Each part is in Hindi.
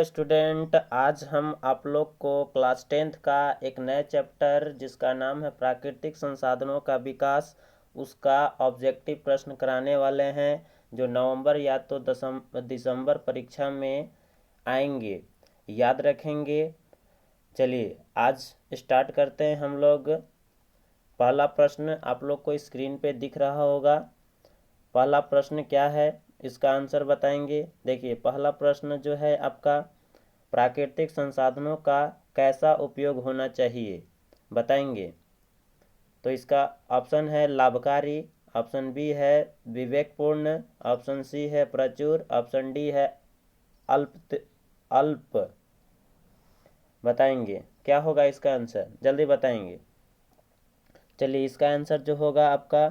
स्टूडेंट, आज हम आप लोग को क्लास 10th का एक नया चैप्टर जिसका नाम है प्राकृतिक संसाधनों का विकास, उसका ऑब्जेक्टिव प्रश्न कराने वाले हैं जो नवंबर या तो दिसंबर परीक्षा में आएंगे। याद रखेंगे। चलिए आज स्टार्ट करते हैं हम लोग। पहला प्रश्न आप लोग को स्क्रीन पे दिख रहा होगा। पहला प्रश्न क्या है, इसका आंसर बताएंगे। देखिए पहला प्रश्न जो है आपका, प्राकृतिक संसाधनों का कैसा उपयोग होना चाहिए, बताएंगे। तो इसका ऑप्शन है लाभकारी, ऑप्शन बी है विवेकपूर्ण, ऑप्शन सी है प्रचुर, ऑप्शन डी है अल्प अल्प। बताएंगे क्या होगा इसका आंसर, जल्दी बताएंगे। चलिए इसका आंसर जो होगा आपका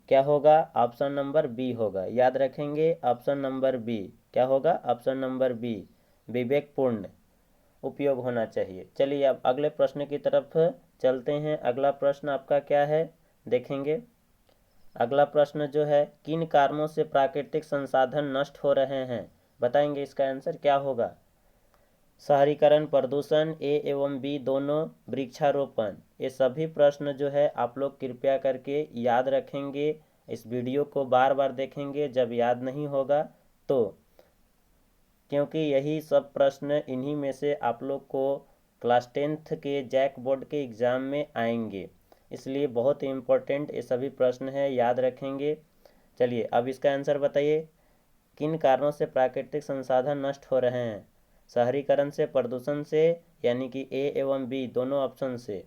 क्या होगा, ऑप्शन नंबर बी होगा। याद रखेंगे, ऑप्शन नंबर बी क्या होगा, ऑप्शन नंबर बी विवेकपूर्ण उपयोग होना चाहिए। चलिए अब अगले प्रश्न की तरफ चलते हैं। अगला प्रश्न आपका क्या है, देखेंगे। अगला प्रश्न जो है, किन कारणों से प्राकृतिक संसाधन नष्ट हो रहे हैं, बताएंगे इसका आंसर क्या होगा। शहरीकरण, प्रदूषण, ए एवं बी दोनों, वृक्षारोपण। ये सभी प्रश्न जो है आप लोग कृपया करके याद रखेंगे। इस वीडियो को बार बार देखेंगे, जब याद नहीं होगा तो, क्योंकि यही सब प्रश्न इन्हीं में से आप लोग को क्लास 10th के जैक बोर्ड के एग्ज़ाम में आएंगे, इसलिए बहुत ही इम्पोर्टेंट ये सभी प्रश्न है, याद रखेंगे। चलिए अब इसका आंसर बताइए। किन कारणों से प्राकृतिक संसाधन नष्ट हो रहे हैं, शहरीकरण से, प्रदूषण से यानी कि ए एवं बी दोनों ऑप्शन से,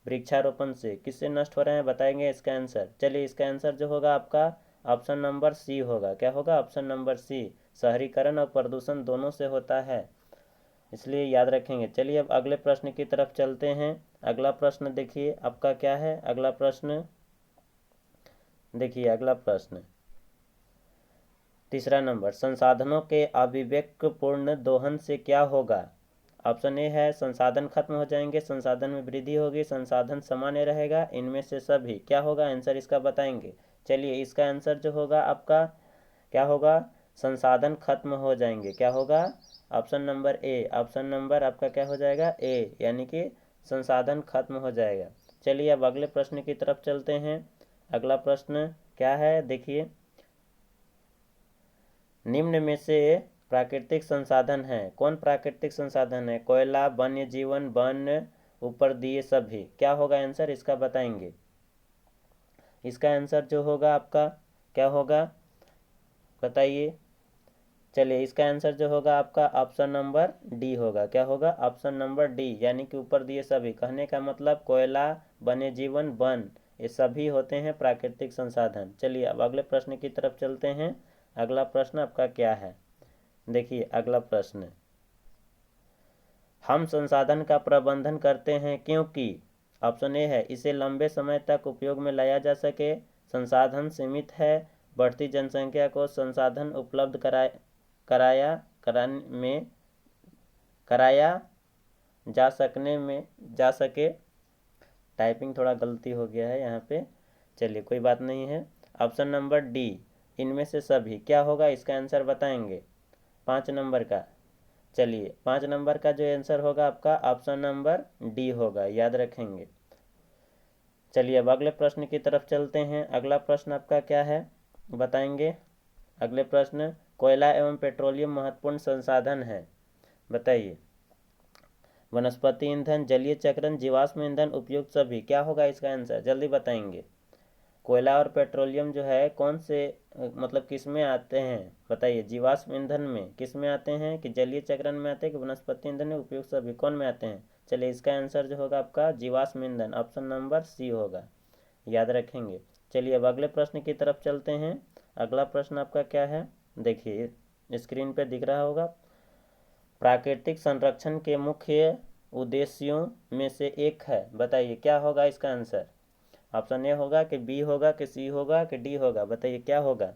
वृक्षारोपण से, किससे नष्ट हो रहे हैं, बताएंगे इसका आंसर। चलिए इसका आंसर जो होगा आपका ऑप्शन नंबर सी होगा। क्या होगा, ऑप्शन नंबर सी, शहरीकरण और प्रदूषण दोनों से होता है, इसलिए याद रखेंगे। चलिए अब अगले प्रश्न की तरफ चलते हैं। अगला प्रश्न देखिए आपका क्या है। अगला प्रश्न देखिए, अगला प्रश्न तीसरा नंबर, संसाधनों के अविवेकपूर्ण दोहन से क्या होगा। ऑप्शन ए है संसाधन खत्म हो जाएंगे, संसाधन में वृद्धि होगी, संसाधन सामान्य रहेगा, इनमें से सभी। क्या होगा आंसर इसका, बताएंगे। चलिए इसका आंसर जो होगा आपका क्या होगा, संसाधन खत्म हो जाएंगे। क्या होगा, option number A, option number आपका क्या हो जाएगा, ए, यानी कि संसाधन खत्म हो जाएगा। चलिए अब अगले प्रश्न की तरफ चलते हैं। अगला प्रश्न क्या है, देखिए। निम्न में से प्राकृतिक संसाधन है, कौन प्राकृतिक संसाधन है, कोयला, वन्य जीवन, वन, ऊपर दिए सभी। क्या होगा आंसर इसका, बताएंगे। इसका आंसर जो होगा आपका क्या होगा, बताइए। चलिए इसका आंसर जो होगा आपका ऑप्शन नंबर डी होगा। क्या होगा, ऑप्शन नंबर डी, यानी कि ऊपर दिए सभी। कहने का मतलब कोयला, वन्य जीवन, वन, ये सभी होते हैं प्राकृतिक संसाधन। चलिए अब अगले प्रश्न की तरफ चलते हैं। अगला प्रश्न आपका क्या है, देखिए। अगला प्रश्न, हम संसाधन का प्रबंधन करते हैं क्योंकि, ऑप्शन ए है इसे लंबे समय तक उपयोग में लाया जा सके, संसाधन सीमित है, बढ़ती जनसंख्या को संसाधन उपलब्ध कराया जा सके। टाइपिंग थोड़ा गलती हो गया है यहाँ पे, चलिए कोई बात नहीं है। ऑप्शन नंबर डी, इनमें से सभी। क्या होगा इसका आंसर, बताएंगे। 5 नंबर का, चलिए 5 नंबर का जो आंसर होगा आपका ऑप्शन नंबर डी होगा, याद रखेंगे। चलिए अब अगले प्रश्न की तरफ चलते हैं। अगला प्रश्न आपका क्या है, बताएंगे। अगले प्रश्न, कोयला एवं पेट्रोलियम महत्वपूर्ण संसाधन है, बताइए। वनस्पति ईंधन, जलीय चक्रण, जीवाश्म ईंधन, उपयुक्त सभी। क्या होगा इसका आंसर, जल्दी बताएंगे। कोयला और पेट्रोलियम जो है कौन से मतलब किस में आते हैं, बताइए। जीवाश्म ईंधन में किस में आते हैं, कि जलीय चक्रण में आते हैं, कि वनस्पति ईंधन में, उपयुक्त सभी, कौन में आते हैं। चलिए इसका आंसर जो होगा आपका जीवाश्म ईंधन, ऑप्शन नंबर सी होगा, याद रखेंगे। चलिए अब अगले प्रश्न की तरफ चलते हैं। अगला प्रश्न आपका क्या है, देखिए स्क्रीन पे दिख रहा होगा। प्राकृतिक संरक्षण के मुख्य उद्देश्यों में से एक है, बताइए। क्या होगा इसका आंसर, ऑप्शन ए होगा, कि बी होगा, कि सी होगा, कि डी होगा, बताइए क्या होगा,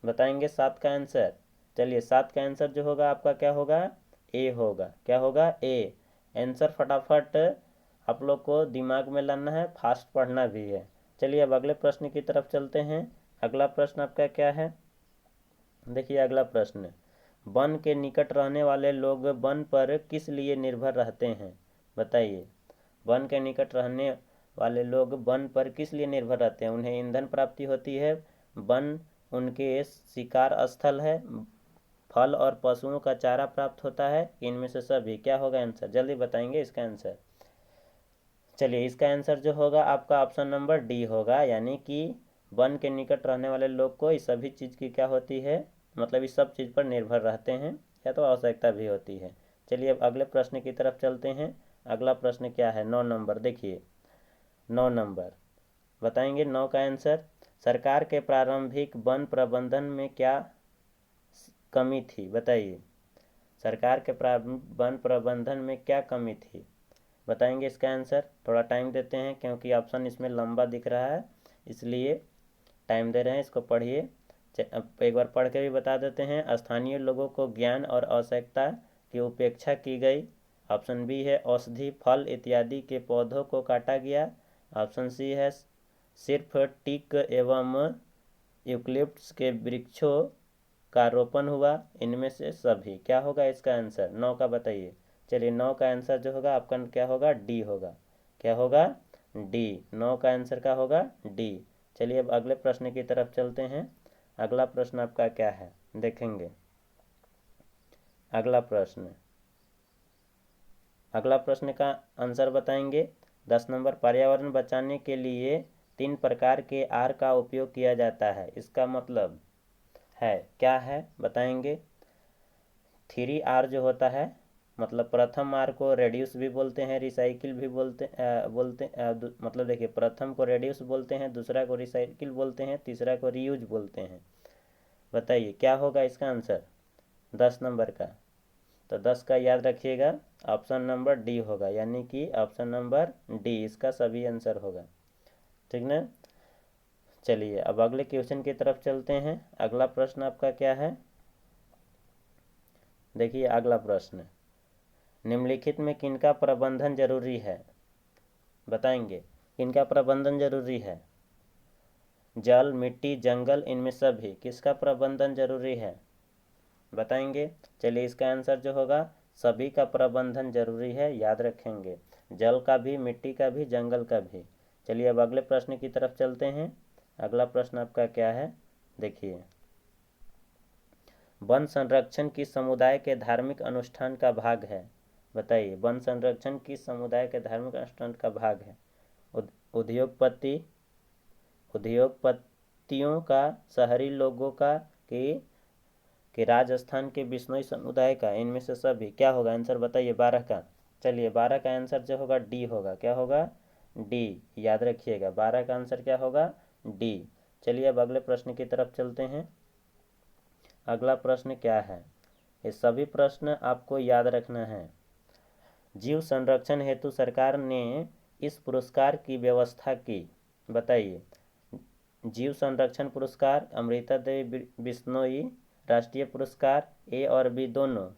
बताएंगे। 7 का आंसर, चलिए 7 का आंसर जो होगा आपका क्या होगा, ए होगा। क्या होगा, ए। आंसर फटाफट आप लोग को दिमाग में लाना है, फास्ट पढ़ना भी है। चलिए अब अगले प्रश्न की तरफ चलते हैं। अगला प्रश्न आपका क्या है, देखिए। अगला प्रश्न, वन के निकट रहने वाले लोग वन पर किस लिए निर्भर रहते हैं? बताइए। वन के निकट रहने वाले लोग वन पर किस लिए निर्भर रहते हैं? उन्हें ईंधन प्राप्ति होती है, वन उनके शिकार स्थल है, फल और पशुओं का चारा प्राप्त होता है, इनमें से सभी। क्या होगा आंसर? जल्दी बताएंगे इसका आंसर। चलिए, इसका आंसर जो होगा आपका ऑप्शन नंबर डी होगा, यानी कि वन के निकट रहने वाले लोग को इस सभी चीज़ की क्या होती है, मतलब इस सब चीज़ पर निर्भर रहते हैं, या तो आवश्यकता भी होती है। चलिए अब अगले प्रश्न की तरफ चलते हैं। अगला प्रश्न क्या है? 9 नंबर। देखिए 9 नंबर बताएंगे। 9 का आंसर, सरकार के प्रारंभिक वन प्रबंधन में क्या कमी थी? बताइए, सरकार के वन प्रबंधन में क्या कमी थी? बताएंगे इसका आंसर। थोड़ा टाइम देते हैं क्योंकि ऑप्शन इसमें लंबा दिख रहा है, इसलिए टाइम दे रहे हैं। इसको पढ़िए, एक बार पढ़ के भी बता देते हैं। स्थानीय लोगों को ज्ञान और आवश्यकता की उपेक्षा की गई। ऑप्शन बी है औषधि, फल इत्यादि के पौधों को काटा गया। ऑप्शन सी है सिर्फ टीक एवं यूकलिप्टस के वृक्षों का रोपण हुआ, इनमें से सभी। क्या होगा इसका आंसर? 9 का बताइए। चलिए 9 का आंसर जो होगा आपका क्या होगा? डी होगा। क्या होगा? डी। 9 का आंसर क्या होगा? डी। चलिए अब अगले प्रश्न की तरफ चलते हैं। अगला प्रश्न आपका क्या है देखेंगे। अगला प्रश्न का आंसर बताएंगे। 10 नंबर, पर्यावरण बचाने के लिए 3 प्रकार के आर का उपयोग किया जाता है, इसका मतलब है क्या है? बताएंगे। 3R जो होता है, मतलब प्रथम आर को रेड्यूस भी बोलते हैं, रिसाइकिल भी मतलब देखिए, प्रथम को रेड्यूस बोलते हैं, दूसरा को रिसाइकिल बोलते हैं, तीसरा को रीयूज बोलते हैं। बताइए क्या होगा इसका आंसर 10 नंबर का? तो 10 का याद रखिएगा, ऑप्शन नंबर डी होगा, यानी कि ऑप्शन नंबर डी इसका सभी आंसर होगा। ठीक ना? चलिए अब अगले क्वेश्चन की तरफ चलते हैं। अगला प्रश्न आपका क्या है? देखिए अगला प्रश्न, निम्नलिखित में किनका प्रबंधन जरूरी है? बताएंगे किनका प्रबंधन जरूरी है? जल, मिट्टी, जंगल, इनमें सभी किसका प्रबंधन जरूरी है? बताएंगे। चलिए इसका आंसर जो होगा, सभी का प्रबंधन जरूरी है, याद रखेंगे। जल का भी, मिट्टी का भी, जंगल का भी। चलिए अब अगले प्रश्न की तरफ चलते हैं। अगला प्रश्न आपका क्या है? देखिए, वन संरक्षण किस समुदाय के धार्मिक अनुष्ठान का भाग है? बताइए, वन संरक्षण किस समुदाय के धार्मिक अनुष्ठान का भाग है? उद्योगपतियों का, शहरी लोगों का, कि राजस्थान के बिश्नोई समुदाय का, इनमें से सभी। क्या होगा आंसर? बताइए 12 का। चलिए 12 का आंसर जो होगा डी होगा। क्या होगा? डी। याद रखिएगा 12 का आंसर क्या होगा? डी। चलिए अब अगले प्रश्न की तरफ चलते हैं। अगला प्रश्न क्या है? ये सभी प्रश्न आपको याद रखना है। जीव संरक्षण हेतु सरकार ने इस पुरस्कार की व्यवस्था की। बताइए, जीव संरक्षण पुरस्कार, अमृता देवी बिश्नोई राष्ट्रीय पुरस्कार, ए और बी दोनों,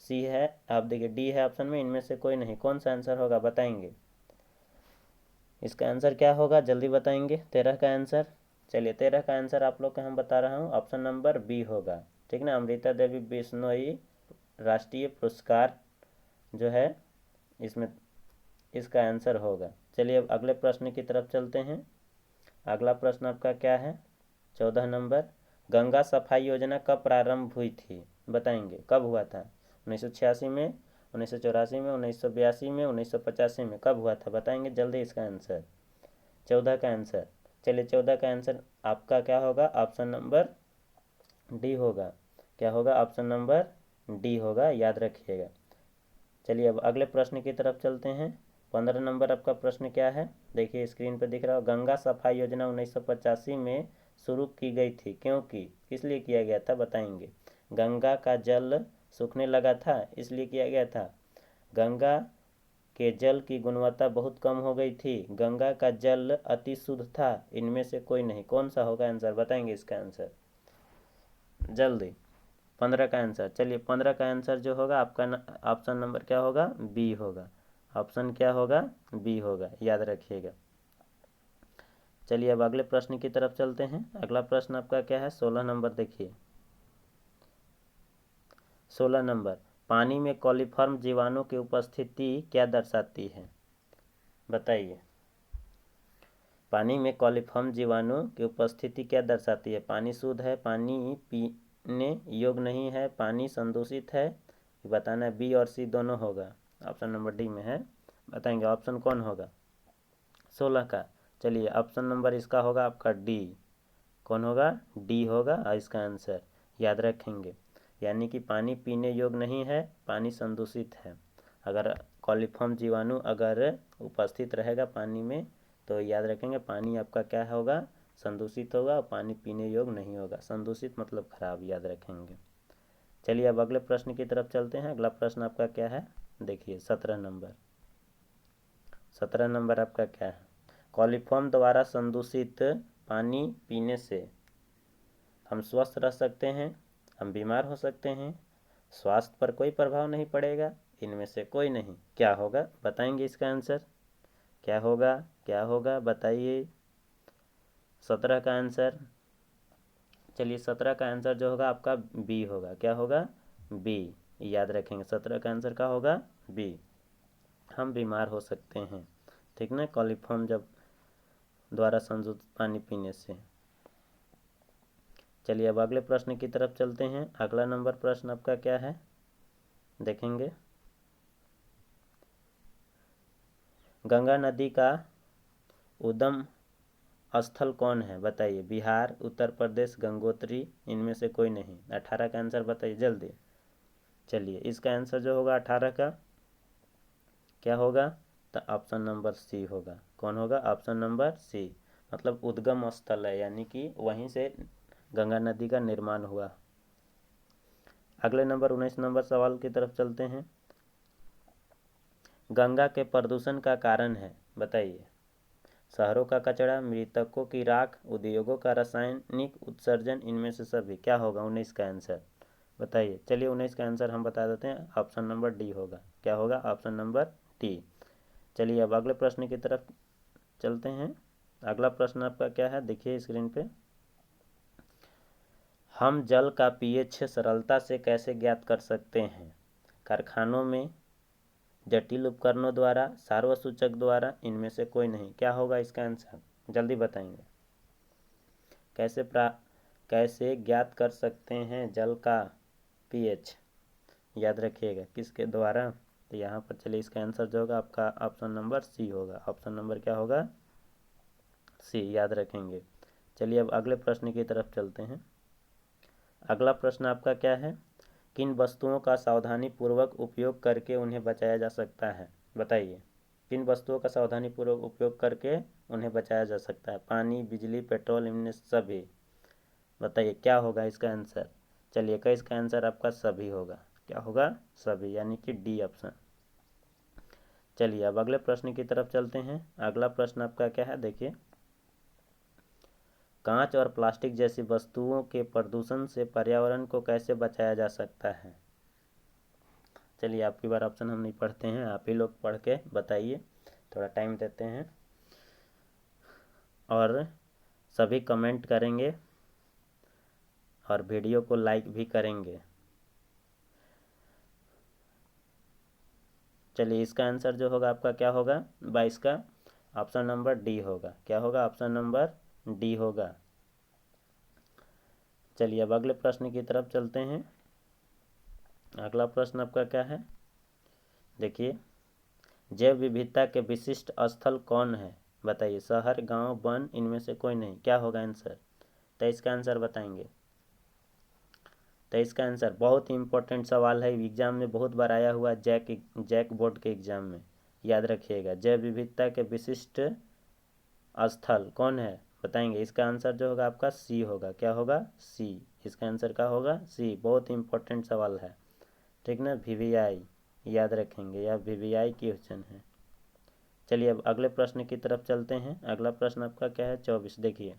सी है, आप देखिए डी है ऑप्शन में, इनमें से कोई नहीं। कौन सा आंसर होगा? बताएंगे। इसका आंसर क्या होगा? जल्दी बताएंगे। 13 का आंसर। चलिए 13 का आंसर आप लोग का हम बता रहा हूँ, ऑप्शन नंबर बी होगा। ठीक ना? अमृता देवी बिश्नोई राष्ट्रीय पुरस्कार जो है, इसमें इसका आंसर होगा। चलिए अब अगले प्रश्न की तरफ चलते हैं। अगला प्रश्न आपका क्या है? 14 नंबर, गंगा सफाई योजना कब प्रारंभ हुई थी? बताएंगे कब हुआ था? 1986 में, 1984 में, 1982 में, 1985 में? कब हुआ था? बताएंगे जल्दी इसका आंसर। 14 का आंसर। चलिए 14 का आंसर आपका क्या होगा? ऑप्शन नंबर डी होगा। क्या होगा? ऑप्शन नंबर डी होगा, याद रखिएगा। चलिए अब अगले प्रश्न की तरफ चलते हैं। 15 नंबर आपका प्रश्न क्या है? देखिए स्क्रीन पर दिख रहा हो, गंगा सफाई योजना 1985 में शुरू की गई थी, क्योंकि किस लिए किया गया था? बताएंगे। गंगा का जल सूखने लगा था, इसलिए किया गया था। गंगा के जल की गुणवत्ता बहुत कम हो गई थी, गंगा का जल अति शुद्ध था, इनमें से कोई नहीं। कौन सा होगा आंसर? बताएंगे इसका आंसर जल्दी। 15 का आंसर। चलिए 15 का आंसर जो होगा आपका ऑप्शन नंबर क्या होगा? बी होगा। ऑप्शन क्या होगा? बी होगा, याद रखिएगा। चलिए अब अगले प्रश्न की तरफ चलते हैं। अगला प्रश्न आपका क्या है, 16 नंबर देखिए। 16 नंबर, पानी में कॉलीफॉर्म जीवाणु की उपस्थिति क्या दर्शाती है? बताइए। पानी में कॉलीफॉर्म जीवाणु की उपस्थिति क्या दर्शाती है? पानी शुद्ध है, पानी पीने योग्य नहीं है, पानी संदूषित है, ये बताना है। बी और सी दोनों होगा, ऑप्शन नंबर डी में है, बताएंगे ऑप्शन कौन होगा 16 का। चलिए ऑप्शन नंबर इसका होगा आपका डी। कौन होगा? डी होगा इसका आंसर, याद रखेंगे। यानी कि पानी पीने योग्य नहीं है, पानी संदूषित है। अगर कॉलीफॉर्म जीवाणु अगर उपस्थित रहेगा पानी में तो याद रखेंगे पानी आपका क्या होगा, संदूषित होगा और पानी पीने योग्य नहीं होगा। संदूषित मतलब खराब, याद रखेंगे। चलिए अब अगले प्रश्न की तरफ चलते हैं। अगला प्रश्न आपका क्या है, देखिए 17 नंबर। 17 नंबर आपका क्या है, कॉलीफॉर्म द्वारा संदूषित पानी पीने से हम स्वस्थ रह सकते हैं, हम बीमार हो सकते हैं, स्वास्थ्य पर कोई प्रभाव नहीं पड़ेगा, इनमें से कोई नहीं। क्या होगा, बताएंगे इसका आंसर क्या होगा? क्या होगा बताइए 17 का आंसर। चलिए 17 का आंसर जो होगा आपका बी होगा। क्या होगा? बी, याद रखेंगे 17 का आंसर क्या होगा? बी। हम बीमार हो सकते हैं, ठीक ना, कॉलीफॉर्म जब द्वारा संशोधित पानी पीने से। चलिए अब अगले प्रश्न की तरफ चलते हैं। अगला नंबर प्रश्न आपका क्या है, देखेंगे। गंगा नदी का उद्गम स्थल कौन है? बताइए। बिहार, उत्तर प्रदेश, गंगोत्री, इनमें से कोई नहीं। 18 का आंसर बताइए जल्दी। चलिए इसका आंसर जो होगा 18 का क्या होगा, तो ऑप्शन नंबर सी होगा। कौन होगा? ऑप्शन नंबर सी, मतलब उद्गम स्थल है, यानी कि वहीं से गंगा नदी का निर्माण हुआ। अगले नंबर 19 नंबर सवाल की तरफ चलते हैं। गंगा के प्रदूषण का कारण है, बताइए। शहरों का कचरा, मृतकों की राख, उद्योगों का रासायनिक उत्सर्जन, इनमें से सभी। क्या होगा 19 का आंसर, बताइए। चलिए 19 का आंसर हम बता देते हैं, ऑप्शन नंबर डी होगा। क्या होगा? Option number D. चलिए अब अगले प्रश्न की तरफ चलते हैं। अगला प्रश्न आपका क्या है, देखिए स्क्रीन पे। हम जल का पीएच सरलता से कैसे ज्ञात कर सकते हैं? कारखानों में, जटिल उपकरणों द्वारा, सार्वसूचक द्वारा, इनमें से कोई नहीं। क्या होगा इसका आंसर, जल्दी बताएंगे। कैसे ज्ञात कर सकते हैं जल का पीएच, याद रखिएगा किसके द्वारा, तो यहाँ पर चलिए इसका आंसर जो होगा आपका ऑप्शन नंबर सी होगा। ऑप्शन नंबर क्या होगा? सी, याद रखेंगे। चलिए अब अगले प्रश्न की तरफ चलते हैं। अगला प्रश्न आपका क्या है, किन वस्तुओं का सावधानी पूर्वक उपयोग करके उन्हें बचाया जा सकता है? बताइए। किन वस्तुओं का सावधानी पूर्वक उपयोग करके उन्हें बचाया जा सकता है? पानी, बिजली, पेट्रोल, इनमें सभी। बताइए क्या होगा इसका आंसर। चलिए का इसका आंसर आपका सभी होगा। क्या होगा? सभी, यानी कि डी ऑप्शन। चलिए अब अगले प्रश्न की तरफ चलते हैं। अगला प्रश्न आपका क्या है, देखिए। कांच और प्लास्टिक जैसी वस्तुओं के प्रदूषण से पर्यावरण को कैसे बचाया जा सकता है? चलिए आपकी बार, ऑप्शन हम नहीं पढ़ते हैं, आप ही लोग पढ़ के बताइए, थोड़ा टाइम देते हैं और सभी कमेंट करेंगे और वीडियो को लाइक भी करेंगे। चलिए इसका आंसर जो होगा आपका क्या होगा, 22 का ऑप्शन नंबर डी होगा। क्या होगा? ऑप्शन नंबर डी होगा। चलिए अब अगले प्रश्न की तरफ चलते हैं। अगला प्रश्न आपका क्या है, देखिए। जैव विविधता के विशिष्ट स्थल कौन है? बताइए। शहर, गांव, वन, इनमें से कोई नहीं। क्या होगा आंसर, 23 का आंसर बताएंगे। 23 का आंसर बहुत ही इंपॉर्टेंट सवाल है, एग्जाम में बहुत बार आया हुआ, जैक बोर्ड के एग्जाम में, याद रखिएगा। जैव विविधता के विशिष्ट स्थल कौन है, बताएंगे। इसका आंसर जो होगा आपका सी होगा। क्या होगा? सी। इसका आंसर क्या होगा? सी। बहुत इंपॉर्टेंट सवाल है, ठीक ना, वीवीआई, याद रखेंगे, यह वीवीआई क्वेश्चन है। चलिए अब अगले प्रश्न की तरफ चलते हैं। अगला प्रश्न आपका क्या है, 24 देखिए।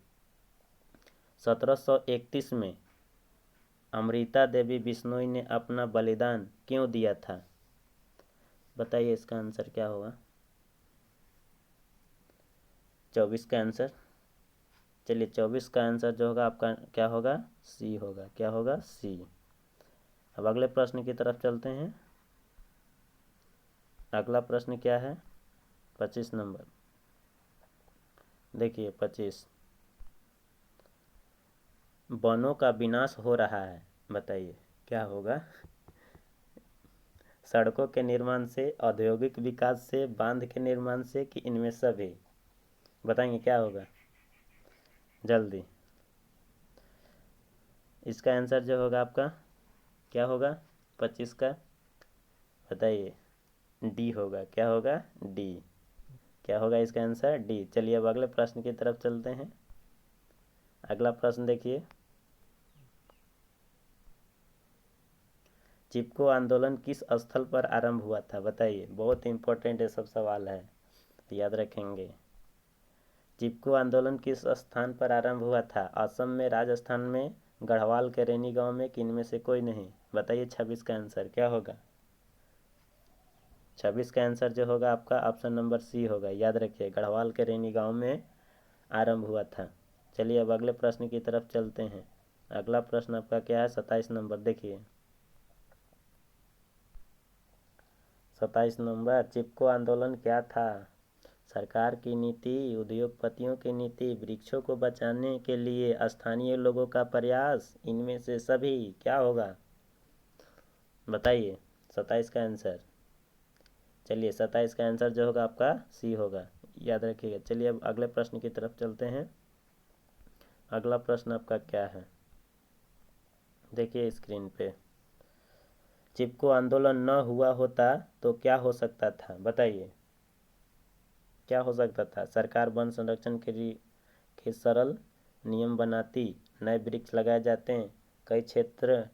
1731 में अमृता देवी बिश्नोई ने अपना बलिदान क्यों दिया था? बताइए इसका आंसर क्या होगा। 24 का आंसर चलिए 24 का आंसर जो होगा आपका क्या होगा, सी होगा। क्या होगा, सी। अब अगले प्रश्न की तरफ चलते हैं। अगला प्रश्न क्या है, 25 नंबर। देखिए 25, वनों का विनाश हो रहा है, बताइए क्या होगा। सड़कों के निर्माण से, औद्योगिक विकास से, बांध के निर्माण से, कि इनमें सभी, बताएंगे क्या होगा जल्दी। इसका आंसर जो होगा आपका क्या होगा 25 का, बताइए। डी होगा। क्या होगा, डी। क्या होगा इसका आंसर, डी। चलिए अब अगले प्रश्न की तरफ चलते हैं। अगला प्रश्न देखिए, चिपको आंदोलन किस स्थल पर आरंभ हुआ था, बताइए। बहुत इंपॉर्टेंट ये सब सवाल है, याद रखेंगे। चिपको आंदोलन किस स्थान पर आरंभ हुआ था, असम में, राजस्थान में, गढ़वाल के रैनी गांव में, कि इनमें से कोई नहीं, बताइए। 26 का आंसर क्या होगा। 26 का आंसर जो होगा आपका ऑप्शन नंबर सी होगा। याद रखिए, गढ़वाल के रैनी गांव में आरंभ हुआ था। चलिए अब अगले प्रश्न की तरफ चलते हैं। अगला प्रश्न आपका क्या है, 27 नंबर। देखिए 27 नंबर, चिपको आंदोलन क्या था। सरकार की नीति, उद्योगपतियों की नीति, वृक्षों को बचाने के लिए स्थानीय लोगों का प्रयास, इनमें से सभी, क्या होगा बताइए। 27 का आंसर, चलिए 27 का आंसर जो होगा आपका सी होगा। याद रखिएगा। चलिए अब अगले प्रश्न की तरफ चलते हैं। अगला प्रश्न आपका क्या है, देखिए स्क्रीन पे। चिपको आंदोलन न हुआ होता तो क्या हो सकता था, बताइए। क्या हो सकता था, सरकार वन संरक्षण के सरल नियम बनाती, नए वृक्ष लगाए जाते हैं, कई क्षेत्र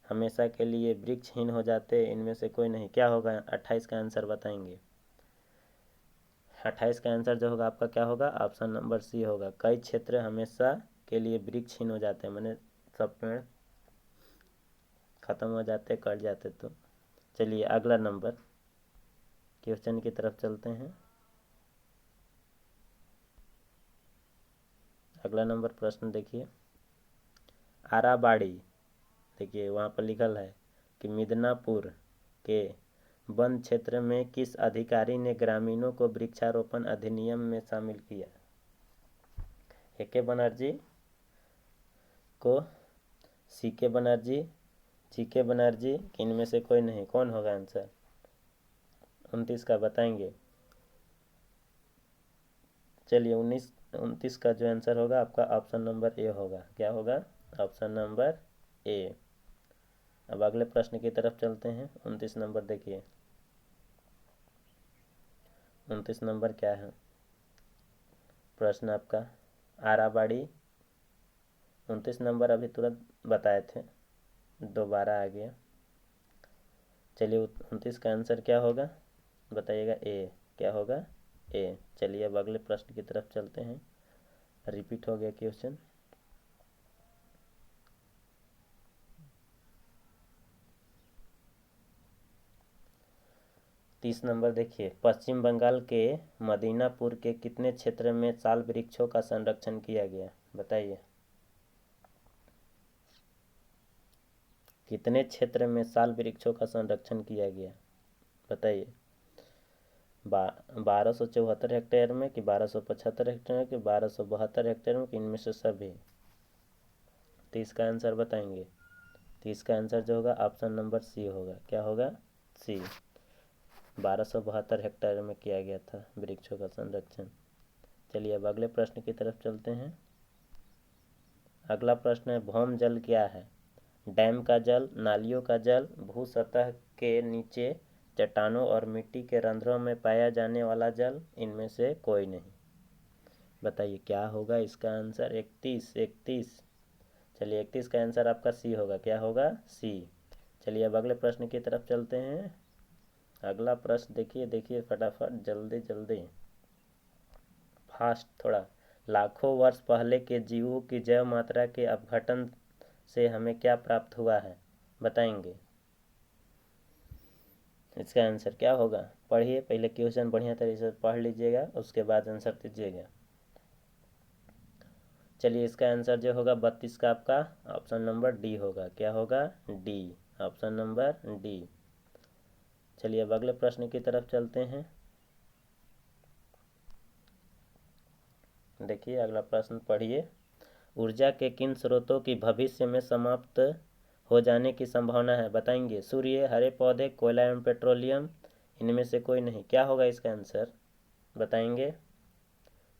हमेशा के लिए वृक्षहीन हो जाते, इनमें से कोई नहीं। क्या होगा 28 का आंसर बताएंगे। 28 का आंसर जो होगा आपका क्या होगा, ऑप्शन नंबर सी होगा। कई क्षेत्र हमेशा के लिए वृक्षहीन हो जाते हैं, मैंने सब पेड़ खत्म हो जाते, कट जाते। तो चलिए अगला नंबर क्वेश्चन की तरफ चलते हैं। अगला नंबर प्रश्न देखिए, आराबाड़ी, देखिए वहाँ पर लिखल है कि मिदनापुर के वन क्षेत्र में किस अधिकारी ने ग्रामीणों को वृक्षारोपण अधिनियम में शामिल किया। ए के बनर्जी को, सी के बनर्जी, जी के बनर्जी, कि इनमें से कोई नहीं। कौन होगा आंसर 29 का, बताएंगे। चलिए 29 का जो आंसर होगा आपका ऑप्शन नंबर ए होगा। क्या होगा, ऑप्शन नंबर ए। अब अगले प्रश्न की तरफ चलते हैं। 29 नंबर देखिए, 29 नंबर क्या है प्रश्न आपका, आराबाड़ी। 29 नंबर अभी तुरंत बताए थे, दोबारा आ गया। चलिए 29 का आंसर क्या होगा बताइएगा, ए। क्या होगा, ए। चलिए अब अगले प्रश्न की तरफ चलते हैं। रिपीट हो गया क्वेश्चन। तीस नंबर देखिए, पश्चिम बंगाल के मदीनापुर के कितने क्षेत्र में साल वृक्षों का संरक्षण किया गया, बताइए। कितने क्षेत्र में साल वृक्षों का संरक्षण किया गया, बताइए। 1274 हेक्टेयर में, कि 1275 हेक्टेयर में, कि 1272 हेक्टेयर में, कि इनमें से सभी। 30 का आंसर बताएंगे। 30 का आंसर जो होगा ऑप्शन नंबर सी होगा। क्या होगा, सी। 1272 हेक्टेयर में किया गया था वृक्षों का संरक्षण। चलिए अब अगले प्रश्न की तरफ चलते हैं। अगला प्रश्न है, भौम जल क्या है। डैम का जल, नालियों का जल, भू सतह के नीचे चट्टानों और मिट्टी के रंध्रों में पाया जाने वाला जल, इनमें से कोई नहीं। बताइए क्या होगा इसका आंसर। 31। चलिए 31 का आंसर आपका सी होगा। क्या होगा, सी। चलिए अब अगले प्रश्न की तरफ चलते हैं। अगला प्रश्न देखिए फटाफट, जल्दी जल्दी, फास्ट थोड़ा। लाखों वर्ष पहले के जीवों की जैव मात्रा के अपघटन से हमें क्या प्राप्त हुआ है, बताएंगे। इसका आंसर क्या होगा, पढ़िए पहले क्वेश्चन बढ़िया तरीके से पढ़ लीजिएगा, उसके बाद आंसर दीजिएगा। चलिए इसका आंसर जो होगा 32 का आपका ऑप्शन नंबर डी होगा। क्या होगा? D, option number D. चलिए अब अगले प्रश्न की तरफ चलते हैं। देखिए अगला प्रश्न पढ़िए। ऊर्जा के किन स्रोतों की भविष्य में समाप्त हो जाने की संभावना है? बताएंगे। सूर्य, हरे पौधे, कोयला एवं पेट्रोलियम, इनमें से कोई नहीं। क्या होगा इसका आंसर? बताएंगे।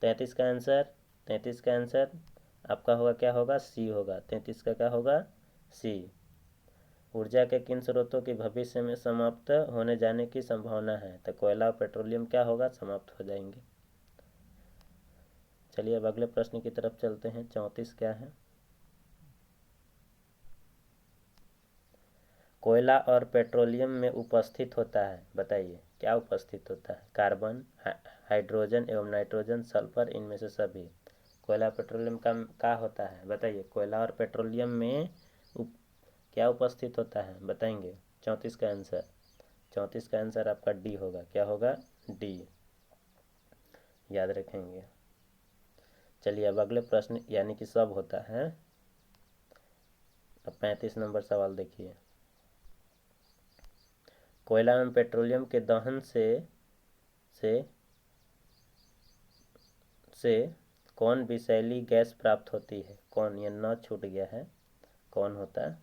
33 का आंसर, 33 का आंसर आपका होगा, क्या होगा? सी होगा। 33 का क्या होगा? सी। ऊर्जा के किन स्रोतों की भविष्य में समाप्त होने जाने की संभावना है? तो कोयला और पेट्रोलियम क्या होगा? समाप्त हो जाएंगे। चलिए अब अगले प्रश्न की तरफ चलते हैं। 34 क्या है? कोयला और पेट्रोलियम में उपस्थित होता है। बताइए क्या उपस्थित होता है? कार्बन, हाइड्रोजन एवं नाइट्रोजन, सल्फर, इनमें से सभी। कोयला पेट्रोलियम का क्या होता है? बताइए। कोयला और पेट्रोलियम में क्या उपस्थित होता है? बताएंगे। 34 का आंसर, 34 का आंसर आपका डी होगा। क्या होगा? डी, याद रखेंगे। चलिए अब अगले प्रश्न, यानी कि सब होता है। अब 35 नंबर सवाल देखिए। कोयला एवं पेट्रोलियम के दहन से कौन विषैली गैस प्राप्त होती है? कौन, ये न छूट गया है, कौन होता है?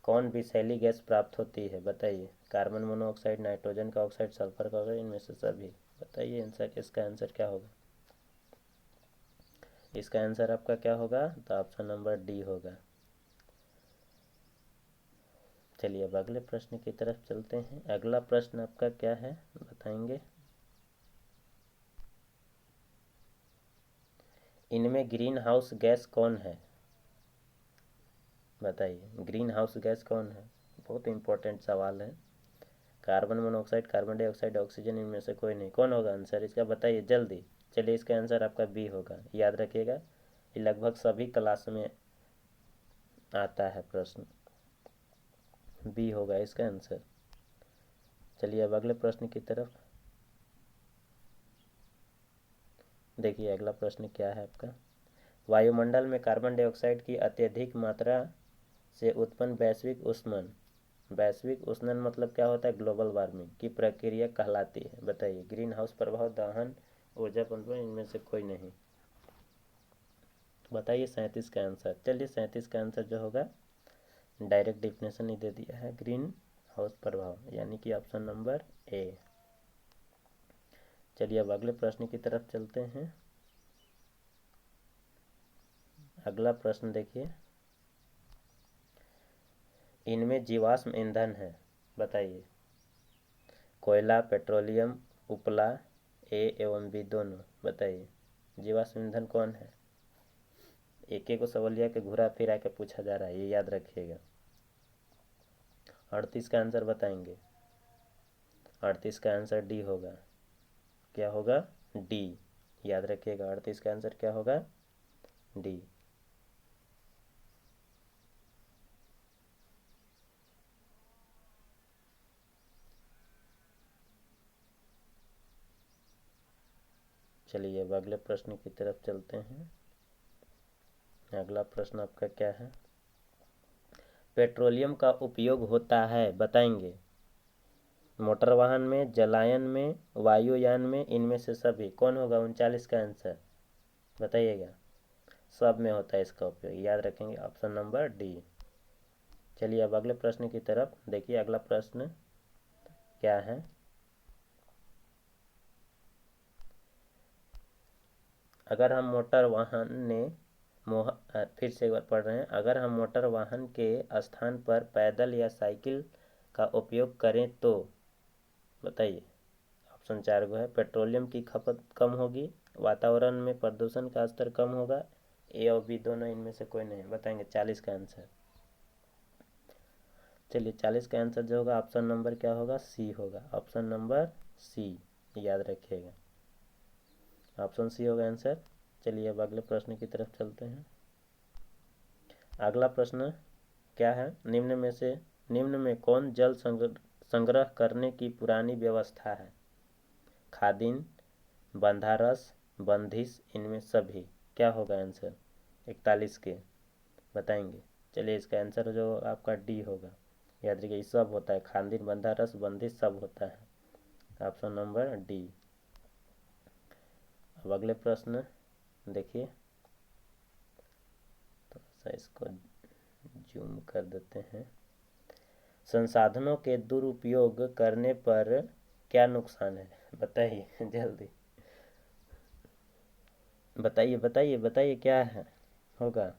कौन विषैली गैस प्राप्त होती है? बताइए। कार्बन मोनोऑक्साइड, नाइट्रोजन का ऑक्साइड, सल्फर का ऑक्साइड, इनमें से सभी। बताइए आंसर, इसका आंसर क्या होगा? इसका आंसर आपका क्या होगा? तो ऑप्शन नंबर डी होगा। चलिए अब अगले प्रश्न की तरफ चलते हैं। अगला प्रश्न आपका क्या है? बताएंगे। इनमें ग्रीन हाउस गैस कौन है? बताइए ग्रीन हाउस गैस कौन है? बहुत इंपॉर्टेंट सवाल है। Carbon monoxide, carbon dioxide, oxygen, इनमें से कोई नहीं। कौन होगा आंसर इसका? बताइए जल्दी। चलिए इसका आंसर आपका बी होगा। याद रखिएगा, ये लगभग सभी क्लास में आता है प्रश्न। बी होगा इसका आंसर। चलिए अब अगले प्रश्न की तरफ देखिए। अगला प्रश्न क्या है आपका? वायुमंडल में कार्बन डाइऑक्साइड की अत्यधिक मात्रा से उत्पन्न वैश्विक उष्णन मतलब क्या होता है? ग्लोबल वार्मिंग की प्रक्रिया कहलाती है। बताइए। ग्रीन हाउस प्रभाव, दहन, ऊर्जा परिवर्तन, इनमें से कोई नहीं। बताइए 37 का आंसर। चलिए 37 का आंसर जो होगा, डायरेक्ट डिफिनेशन ही दे दिया है, ग्रीन हाउस प्रभाव, यानी कि ऑप्शन नंबर ए। चलिए अब अगले प्रश्न की तरफ चलते हैं। अगला प्रश्न देखिए। इनमें जीवाश्म ईंधन है। बताइए। कोयला, पेट्रोलियम, उपला, ए एवं बी दोनों। बताइए जीवाश्म ईंधन कौन है? एक एक को सवालिया के घुरा फिरा के पूछा जा रहा है, ये याद रखिएगा। 38 का आंसर बताएंगे। 38 का आंसर डी होगा। क्या होगा? डी, याद रखिएगा। 38 का आंसर क्या होगा? डी। चलिए अब अगले प्रश्न की तरफ चलते हैं। अगला प्रश्न आपका क्या है? पेट्रोलियम का उपयोग होता है। बताएंगे। मोटर वाहन में, जलायन में, वायुयान में, इनमें से सभी। कौन होगा 39 का आंसर? बताइएगा। सब में होता है इसका उपयोग, याद रखेंगे। Option number D. चलिए अब अगले प्रश्न की तरफ देखिए। अगला प्रश्न क्या है? अगर हम मोटर वाहन ने फिर से एक बार पढ़ रहे हैं। अगर हम मोटर वाहन के स्थान पर पैदल या साइकिल का उपयोग करें तो? बताइए। ऑप्शन 4 को है। पेट्रोलियम की खपत कम होगी, वातावरण में प्रदूषण का स्तर कम होगा, ए और बी दोनों, इनमें से कोई नहीं। बताएंगे 40 का आंसर। चलिए 40 का आंसर जो होगा, ऑप्शन नंबर क्या होगा? सी होगा। ऑप्शन नंबर सी, याद रखिएगा। ऑप्शन सी होगा आंसर। चलिए अब अगले प्रश्न की तरफ चलते हैं। अगला प्रश्न क्या है? निम्न में कौन जल संग्रह करने की पुरानी व्यवस्था है? खादिन, बंधारस, बंदिश, इनमें सभी। क्या होगा आंसर? 41 के बताएंगे। चलिए इसका आंसर जो आपका डी होगा। याद रखिए सब होता है, खांदिन, बंधा, रस, बंदी सब होता है। Option number D. अब अगले प्रश्न देखिए, तो इसको जूम कर देते हैं। संसाधनों के दुरुपयोग करने पर क्या नुकसान है, बताइए जल्दी बताइए बताइए बताइए क्या है होगा।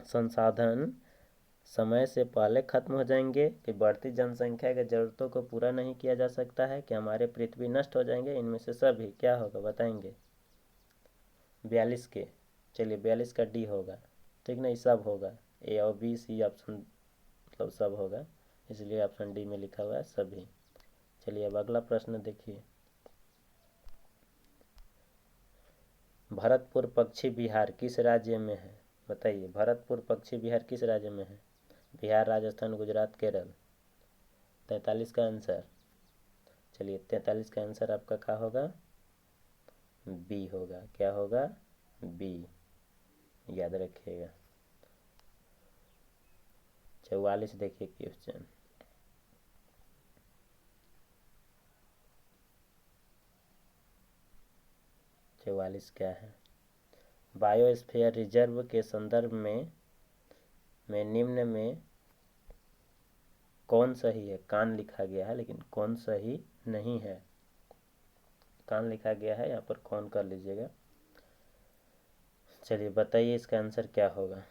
संसाधन समय से पहले खत्म हो जाएंगे, कि बढ़ती जनसंख्या के जरूरतों को पूरा नहीं किया जा सकता है, कि हमारे पृथ्वी नष्ट हो जाएंगे, इनमें से सभी क्या होगा बताएंगे। 42 के, चलिए 42 का डी होगा, ठीक नहीं, सब होगा। ए और बी सी ऑप्शन मतलब सब होगा, इसलिए ऑप्शन डी में लिखा हुआ है सभी। चलिए अब अगला प्रश्न देखिए। भरतपुर पक्षी विहार किस राज्य में है, बताइए। भरतपुर पक्षी विहार किस राज्य में है? बिहार, राजस्थान, गुजरात, केरल। 43 का आंसर, चलिए 43 का आंसर आपका क्या होगा? बी होगा। क्या होगा? बी, याद रखिएगा। 44 देखिए क्वेश्चन। चौवालीस क्या है? बायोस्फीयर रिजर्व के संदर्भ में निम्न में कौन सही है? कान लिखा गया है लेकिन कौन सही नहीं है। कान लिखा गया है, यहाँ पर कौन कर लीजिएगा। चलिए बताइए इसका आंसर क्या होगा।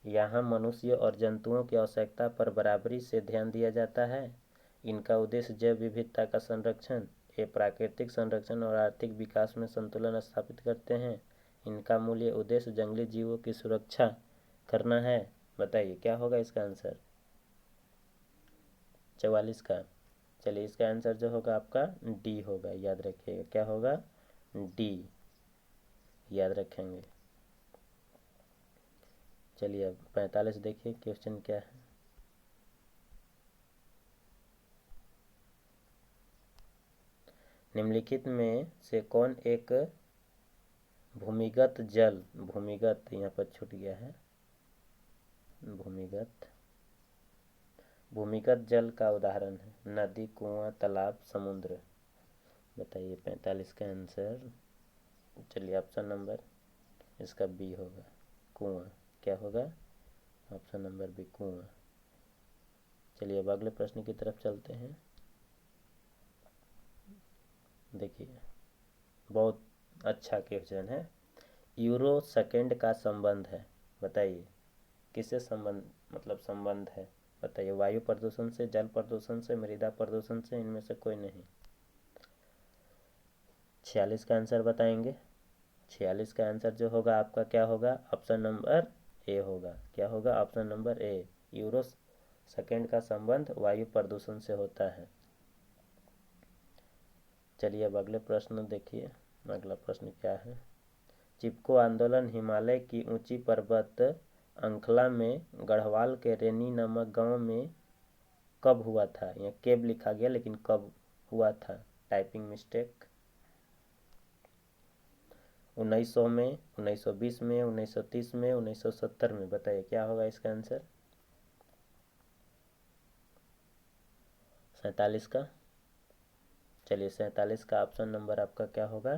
यहाँ मनुष्य और जंतुओं की आवश्यकता पर बराबरी से ध्यान दिया जाता है। इनका उद्देश्य जैव विविधता का संरक्षण, ये प्राकृतिक संरक्षण और आर्थिक विकास में संतुलन स्थापित करते हैं। इनका मूल्य उद्देश्य जंगली जीवों की सुरक्षा करना है। बताइए क्या होगा इसका आंसर। 44 का, चलिए इसका आंसर जो होगा आपका डी होगा, याद रखिएगा। क्या होगा? डी, याद रखेंगे। चलिए अब 45 देखिए क्वेश्चन क्या है। निम्नलिखित में से कौन एक भूमिगत जल, भूमिगत यहाँ पर छूट गया है, भूमिगत जल का उदाहरण है? नदी, कुआं, तालाब, समुद्र। बताइए 45 का आंसर। चलिए ऑप्शन नंबर इसका बी होगा, कुआं। क्या होगा? ऑप्शन नंबर बी, कुआं। चलिए अब अगले प्रश्न की तरफ चलते हैं। देखिए बहुत अच्छा क्वेश्चन है। यूरो सेकेंड का संबंध है, बताइए किससे संबंध मतलब संबंध है, बताइए। वायु प्रदूषण से, जल प्रदूषण से, मृदा प्रदूषण से, इनमें से कोई नहीं। 46 का आंसर बताएंगे। 46 का आंसर जो होगा आपका क्या होगा? ऑप्शन नंबर ए होगा। क्या होगा? Option number A. Euro second का संबंध वायु प्रदूषण से होता है। चलिए अब अगले प्रश्न देखिए। अगला प्रश्न क्या है। चिपको आंदोलन हिमालय की ऊंची पर्वत अंखला में गढ़वाल के रेनी नामक गांव में कब हुआ था? यहाँ केब लिखा गया लेकिन कब हुआ था, टाइपिंग मिस्टेक। 1900 में, 1920 में, 1930 में, 1970 में। बताइए क्या होगा इसका आंसर। 47 का, चलिए 47 का ऑप्शन नंबर आपका क्या होगा?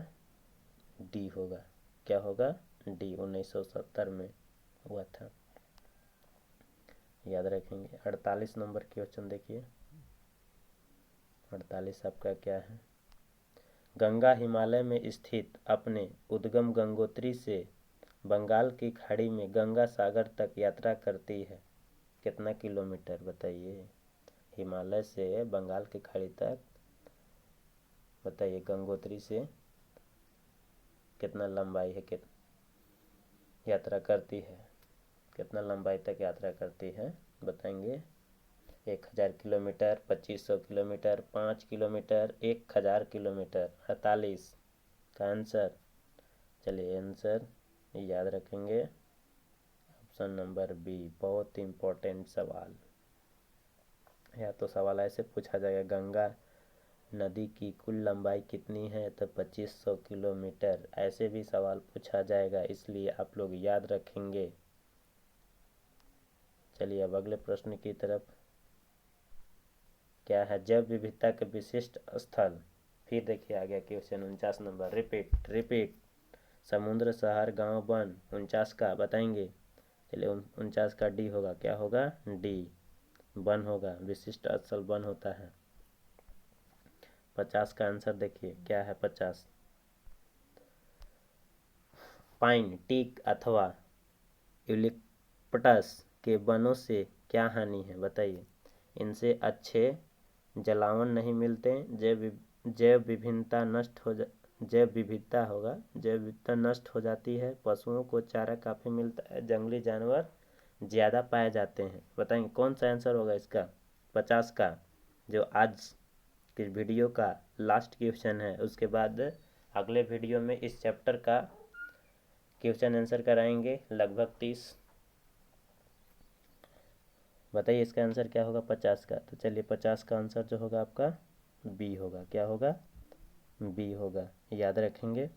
डी होगा। क्या होगा? डी, 1970 में हुआ था, याद रखेंगे। 48 नंबर क्वेश्चन देखिए। 48 आपका क्या है। गंगा हिमालय में स्थित अपने उद्गम गंगोत्री से बंगाल की खाड़ी में गंगा सागर तक यात्रा करती है। कितना किलोमीटर बताइए। हिमालय से बंगाल की खाड़ी तक, बताइए गंगोत्री से कितना लंबाई है, यात्रा करती है, कितना लंबाई तक यात्रा करती है बताएंगे। 1000 किलोमीटर, 2500 किलोमीटर, 5 किलोमीटर, 1000 किलोमीटर। 48 का आंसर, चलिए आंसर याद रखेंगे। ऑप्शन नंबर बी, बहुत इम्पोर्टेंट सवाल, या तो सवाल ऐसे पूछा जाएगा, गंगा नदी की कुल लंबाई कितनी है? तो 2500 किलोमीटर। ऐसे भी सवाल पूछा जाएगा, इसलिए आप लोग याद रखेंगे। चलिए अब अगले प्रश्न की तरफ। क्या है जैव विविधता के विशिष्ट स्थल? फिर देखिए आ गया क्वेश्चन 49 नंबर। Repeat repeat. समुद्र, शहर, गांव, वन। 49 का बताएंगे। चलिए 49 का डी होगा। क्या होगा? डी, वन होगा। विशिष्ट स्थल वन होता है। 50 का आंसर देखिए क्या है। 50, पाइन, टीक अथवा यूलिप्टस के वनों से क्या हानि है? बताइए। इनसे अच्छे जलावन नहीं मिलते। जैव विभिन्नता नष्ट हो जा जैव विविधता होगा, जैव विविधता नष्ट हो जाती है। पशुओं को चारा काफ़ी मिलता है। जंगली जानवर ज़्यादा पाए जाते हैं। बताएंगे कौन सा आंसर होगा इसका? 50 का, जो आज की वीडियो का लास्ट क्वेश्चन है। उसके बाद अगले वीडियो में इस चैप्टर का क्वेश्चन आंसर कराएंगे लगभग 30। बताइए इसका आंसर क्या होगा 50 का? तो चलिए 50 का आंसर जो होगा आपका बी होगा। क्या होगा? बी होगा। याद रखेंगे।